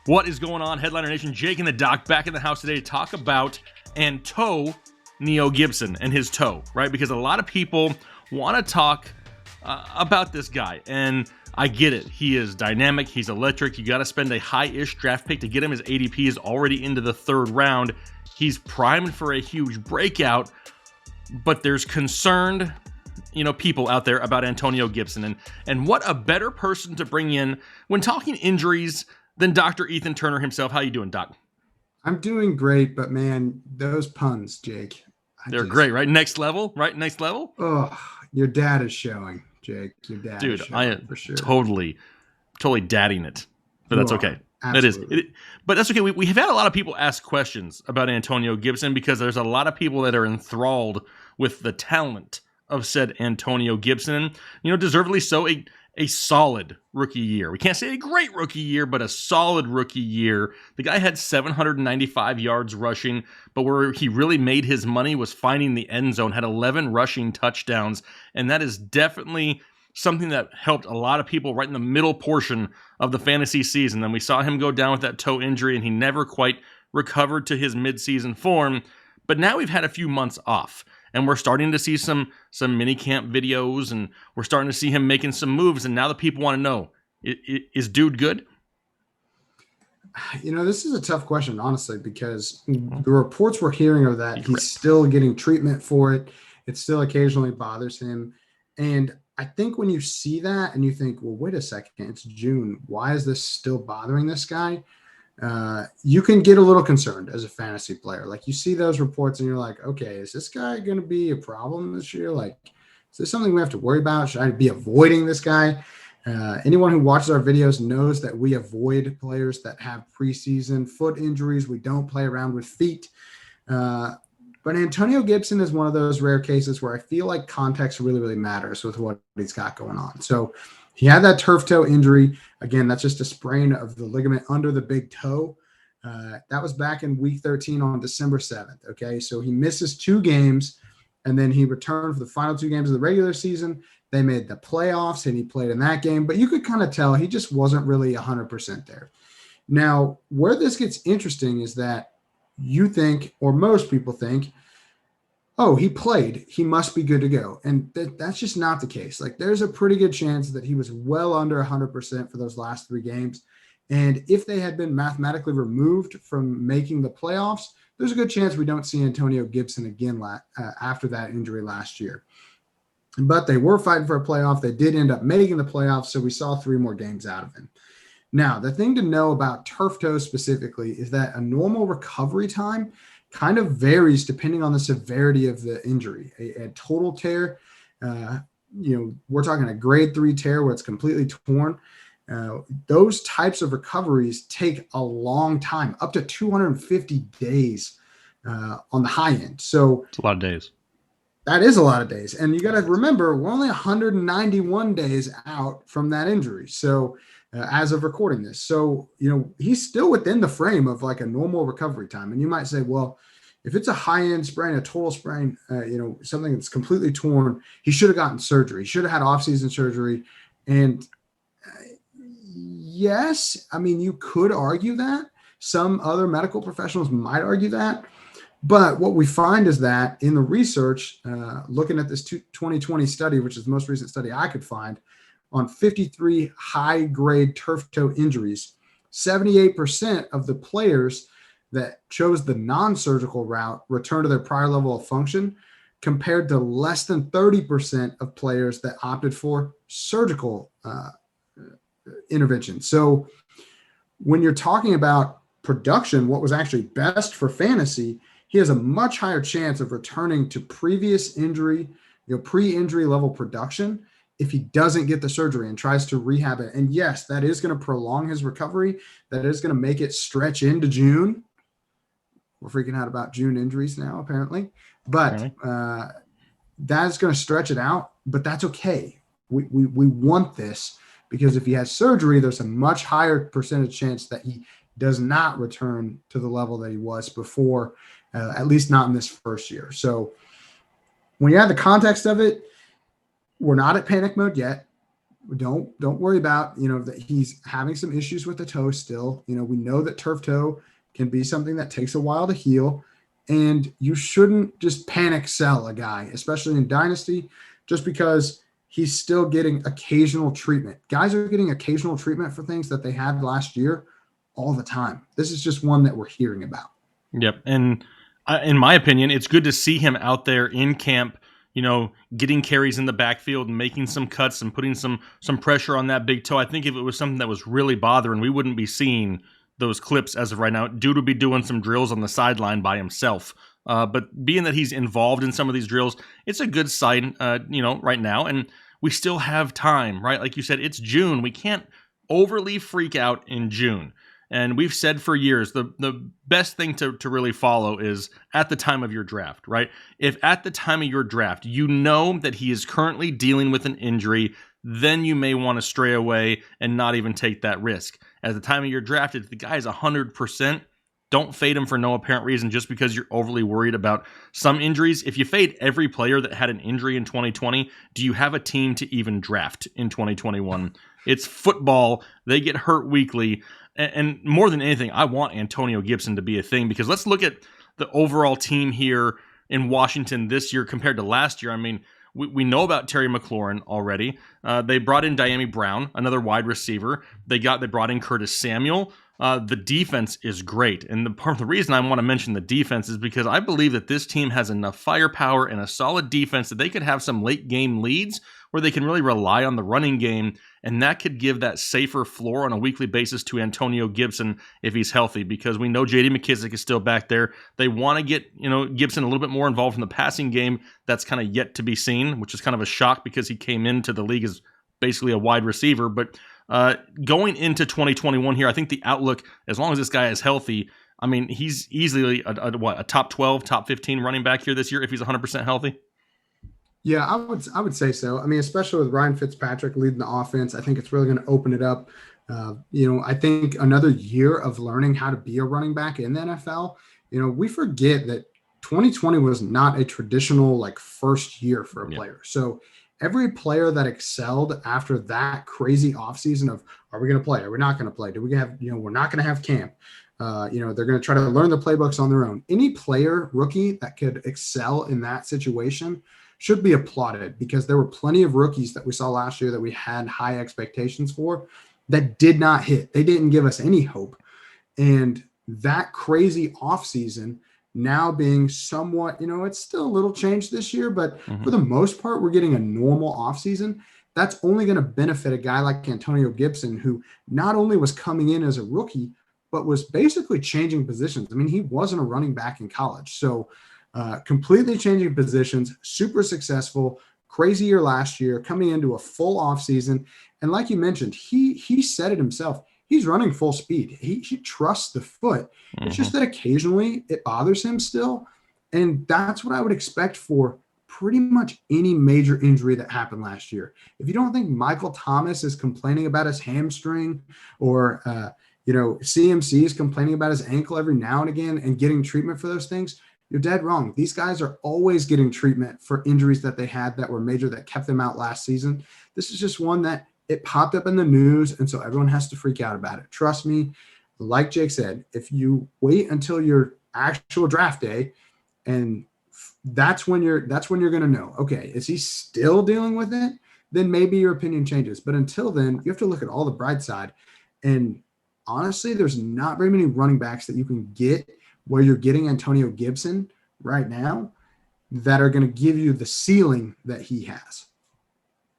What is going on, Headliner Nation? Jake and the Doc back in the house today to talk about Antonio Gibson and his toe, right? Because a lot of people want to talk about this guy, and I get it. He is dynamic. He's electric. You got to spend a high-ish draft pick to get him. His ADP is already into the third round. He's primed for a huge breakout, but there's concerned, people out there about Antonio Gibson, and what a better person to bring in when talking injuries than Dr. Ethan Turner himself. How you doing, Doc? I'm doing great, but man, those puns, Jake. They're great, right? Next level, right? Next level? Oh, your dad is showing, Jake. Your dad is showing, I am for sure. totally dadding it, but that's okay. Absolutely. That is. But that's okay. We have had a lot of people ask questions about Antonio Gibson because there's a lot of people that are enthralled with the talent of said Antonio Gibson. Deservedly so, a solid rookie year. We can't say a great rookie year, but a solid rookie year. The guy had 795 yards rushing, but where he really made his money was finding the end zone, had 11 rushing touchdowns, and that is definitely something that helped a lot of people right in the middle portion of the fantasy season. Then we saw him go down with that toe injury, and he never quite recovered to his midseason form, but now we've had a few months off. And we're starting to see some mini camp videos, and we're starting to see him making some moves. And now the people want to know, is dude good? This is a tough question, honestly, because the reports we're hearing are that he's still getting treatment for it. It still occasionally bothers him. And I think when you see that and you think, well, wait a second, it's June. Why is this still bothering this guy? You can get a little concerned as a fantasy player. Like, you see those reports and you're like, okay, is this guy going to be a problem this year? Like, is this something we have to worry about? Should I be avoiding this guy? Anyone who watches our videos knows that we avoid players that have preseason foot injuries. We don't play around with feet. But Antonio Gibson is one of those rare cases where I feel like context really, really matters with what he's got going on. So he had that turf toe injury. Again, that's just a sprain of the ligament under the big toe. That was back in week 13 on December 7th. Okay, so he misses 2 games, and then he returned for the final 2 games of the regular season. They made the playoffs, and he played in that game. But you could kind of tell he just wasn't really 100% there. Now, where this gets interesting is that you think, or most people think, oh, he played, he must be good to go. And that's just not the case. Like, there's a pretty good chance that he was well under 100% for those last 3 games. And if they had been mathematically removed from making the playoffs, there's a good chance we don't see Antonio Gibson again after that injury last year. But they were fighting for a playoff. They did end up making the playoffs, so we saw 3 more games out of him. Now, the thing to know about turf toe specifically is that a normal recovery time kind of varies depending on the severity of the injury. A total tear, we're talking a grade 3 tear where it's completely torn. Those types of recoveries take a long time, up to 250 days on the high end. So it's a lot of days. That is a lot of days. And you got to remember, we're only 191 days out from that injury. So as of recording this. So, he's still within the frame of like a normal recovery time. And you might say, well, if it's a high-end sprain, a total sprain, something that's completely torn, he should have gotten surgery. He should have had off-season surgery. And yes, I mean, you could argue that. Some other medical professionals might argue that. But what we find is that in the research, looking at this 2020 study, which is the most recent study I could find, on 53 high-grade turf toe injuries, 78% of the players that chose the non-surgical route returned to their prior level of function, compared to less than 30% of players that opted for surgical intervention. So when you're talking about production, what was actually best for fantasy, he has a much higher chance of returning to previous injury, pre-injury level production if he doesn't get the surgery and tries to rehab it. And yes, that is going to prolong his recovery. That is going to make it stretch into June. We're freaking out about June injuries now, apparently. But that's going to stretch it out. But that's okay. We want this because if he has surgery, there's a much higher percentage chance that he does not return to the level that he was before, at least not in this first year. So when you have the context of it, we're not at panic mode yet. Don't worry about, that he's having some issues with the toe still. We know that turf toe can be something that takes a while to heal, and you shouldn't just panic sell a guy, especially in dynasty, just because he's still getting occasional treatment. Guys are getting occasional treatment for things that they had last year all the time. This is just one that we're hearing about. Yep. And in my opinion, it's good to see him out there in camp, getting carries in the backfield and making some cuts and putting some pressure on that big toe. I think if it was something that was really bothering, we wouldn't be seeing those clips as of right now. Dude would be doing some drills on the sideline by himself. But being that he's involved in some of these drills, it's a good sign, right now. And we still have time, right? Like you said, it's June. We can't overly freak out in June. And we've said for years, the best thing to really follow is at the time of your draft, right? If at the time of your draft, you know that he is currently dealing with an injury, then you may want to stray away and not even take that risk. At the time of your draft, if the guy is 100%, don't fade him for no apparent reason just because you're overly worried about some injuries. If you fade every player that had an injury in 2020, do you have a team to even draft in 2021? It's football. They get hurt weekly. And more than anything, I want Antonio Gibson to be a thing, because let's look at the overall team here in Washington this year compared to last year. I mean, we know about Terry McLaurin already. They brought in Diami Brown, another wide receiver. They brought in Curtis Samuel. The defense is great. And the reason I want to mention the defense is because I believe that this team has enough firepower and a solid defense that they could have some late game leads where they can really rely on the running game, and that could give that safer floor on a weekly basis to Antonio Gibson if he's healthy, because we know J.D. McKissic is still back there. They want to get Gibson a little bit more involved in the passing game. That's kind of yet to be seen, which is kind of a shock because he came into the league as basically a wide receiver. But going into 2021 here, I think the outlook, as long as this guy is healthy, I mean, he's easily a top 12, top 15 running back here this year if he's 100% healthy. Yeah, I would say so. I mean, especially with Ryan Fitzpatrick leading the offense, I think it's really going to open it up. I think another year of learning how to be a running back in the NFL. We forget that 2020 was not a traditional first year for a player. So every player that excelled after that crazy offseason of, are we going to play? Are we not going to play? Do we have, we're not going to have camp. They're going to try to learn the playbooks on their own. Any rookie that could excel in that situation should be applauded, because there were plenty of rookies that we saw last year that we had high expectations for that did not hit. They didn't give us any hope. And that crazy offseason now being somewhat, it's still a little changed this year, but for the most part, we're getting a normal offseason. That's only going to benefit a guy like Antonio Gibson, who not only was coming in as a rookie, but was basically changing positions. I mean, he wasn't a running back in college. So completely changing positions, super successful, crazy year last year, coming into a full offseason. And like you mentioned, he said it himself. He's running full speed. He trusts the foot. It's just that occasionally it bothers him still. And that's what I would expect for pretty much any major injury that happened last year. If you don't think Michael Thomas is complaining about his hamstring, or CMC is complaining about his ankle every now and again and getting treatment for those things, you're dead wrong. These guys are always getting treatment for injuries that they had that were major, that kept them out last season. This is just one that it popped up in the news, and so everyone has to freak out about it. Trust me, like Jake said, if you wait until your actual draft day, and that's when you're going to know, okay, is he still dealing with it? Then maybe your opinion changes. But until then, you have to look at all the bright side. And honestly, there's not very many running backs that you can get where you're getting Antonio Gibson right now that are going to give you the ceiling that he has.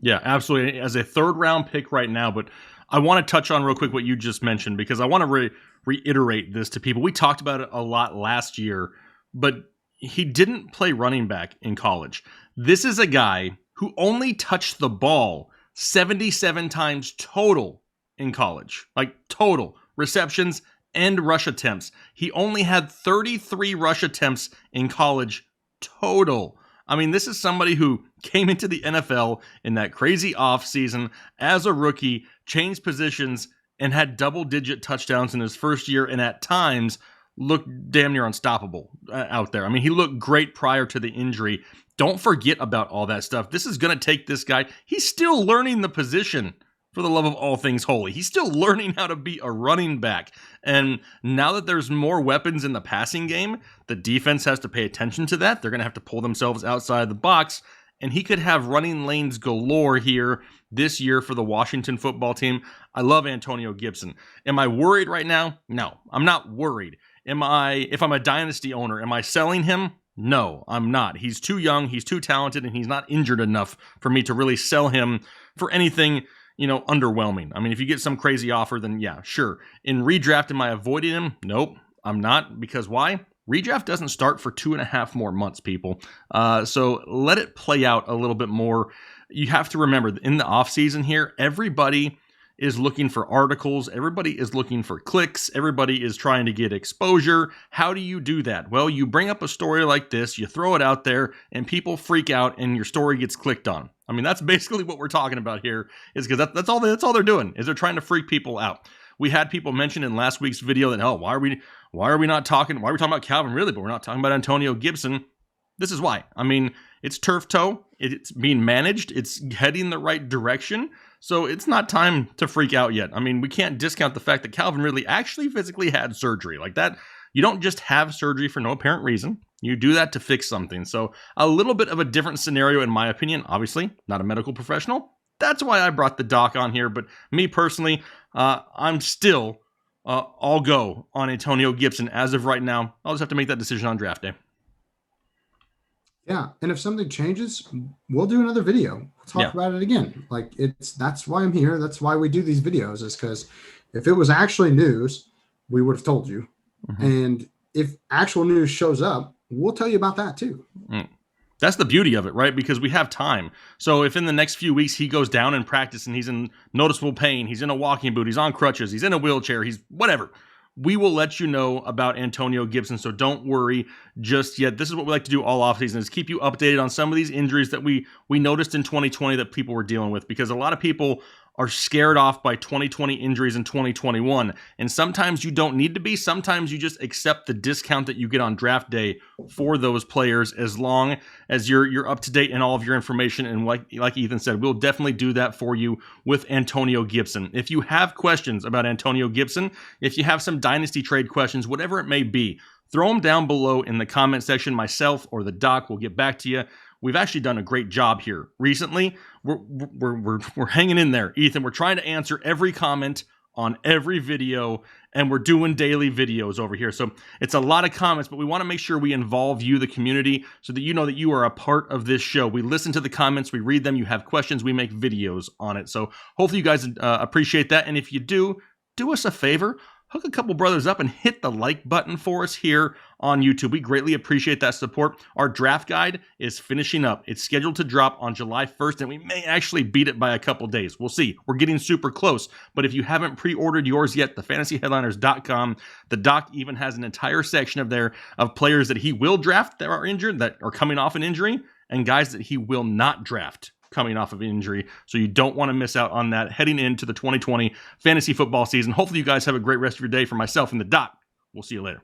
Yeah, absolutely. As a third round pick right now, but I want to touch on real quick what you just mentioned, because I want to reiterate this to people. We talked about it a lot last year, but he didn't play running back in college. This is a guy who only touched the ball 77 times total in college, like total receptions and rush attempts. He only had 33 rush attempts in college total. I mean, this is somebody who came into the NFL in that crazy offseason as a rookie, changed positions, and had double-digit touchdowns in his first year, and at times looked damn near unstoppable out there. I mean, he looked great prior to the injury. Don't forget about all that stuff. This is going to take this guy. He's still learning the position, for the love of all things holy. He's still learning how to be a running back. And now that there's more weapons in the passing game, the defense has to pay attention to that. They're going to have to pull themselves outside the box. And he could have running lanes galore here this year for the Washington football team. I love Antonio Gibson. Am I worried right now? No, I'm not worried. If I'm a dynasty owner, am I selling him? No, I'm not. He's too young, he's too talented, and he's not injured enough for me to really sell him for anything, underwhelming. I mean, if you get some crazy offer, then yeah, sure. In redraft, am I avoiding him? Nope, I'm not. Because why? Redraft doesn't start for 2.5 more months, people. So let it play out a little bit more. You have to remember, in the offseason here, everybody is looking for articles. Everybody is looking for clicks. Everybody is trying to get exposure. How do you do that? Well, you bring up a story like this, you throw it out there, and people freak out, and your story gets clicked on. I mean, that's basically what we're talking about here, is because that's all they're doing, is they're trying to freak people out. We had people mention in last week's video that, why are we talking about Calvin Ridley, but we're not talking about Antonio Gibson? This is why. I mean, it's turf toe. It's being managed. It's heading the right direction. So it's not time to freak out yet. I mean, we can't discount the fact that Calvin Ridley actually physically had surgery. Like that, you don't just have surgery for no apparent reason. You do that to fix something. So a little bit of a different scenario, in my opinion. Obviously, not a medical professional. That's why I brought the doc on here. But me personally, I'm still all go on Antonio Gibson as of right now. I'll just have to make that decision on draft day. Yeah, and if something changes, we'll do another video. We'll talk about it again. Like that's why I'm here. That's why we do these videos, is because if it was actually news, we would have told you. Mm-hmm. And if actual news shows up, we'll tell you about that too. That's the beauty of it, right? Because we have time. So if in the next few weeks he goes down in practice and he's in noticeable pain, he's in a walking boot, he's on crutches, he's in a wheelchair, he's whatever, we will let you know about Antonio Gibson, so don't worry just yet. This is what we like to do all offseason, is keep you updated on some of these injuries that we noticed in 2020 that people were dealing with, because a lot of people are scared off by 2020 injuries in 2021. And sometimes you don't need to be. Sometimes you just accept the discount that you get on draft day for those players, as long as you're up to date in all of your information. And like Ethan said, we'll definitely do that for you with Antonio Gibson. If you have questions about Antonio Gibson, if you have some dynasty trade questions, whatever it may be, throw them down below in the comment section. Myself or the doc will get back to you. We've actually done a great job here recently. We're hanging in there, Ethan. We're trying to answer every comment on every video, and we're doing daily videos over here. So it's a lot of comments, but we want to make sure we involve you, the community, so that you know that you are a part of this show. We listen to the comments, we read them. You have questions, we make videos on it. So hopefully you guys appreciate that. And if you do us a favor, hook a couple brothers up and hit the like button for us here on YouTube. We greatly appreciate that support. Our draft guide is finishing up. It's scheduled to drop on July 1st, and we may actually beat it by a couple days. We'll see. We're getting super close. But if you haven't pre-ordered yours yet, thefantasyheadliners.com, the doc even has an entire section of players that he will draft that are injured, that are coming off an injury, and guys that he will not draft coming off of injury. So you don't want to miss out on that heading into the 2020 fantasy football season. Hopefully you guys have a great rest of your day. For myself and the doc, we'll see you later.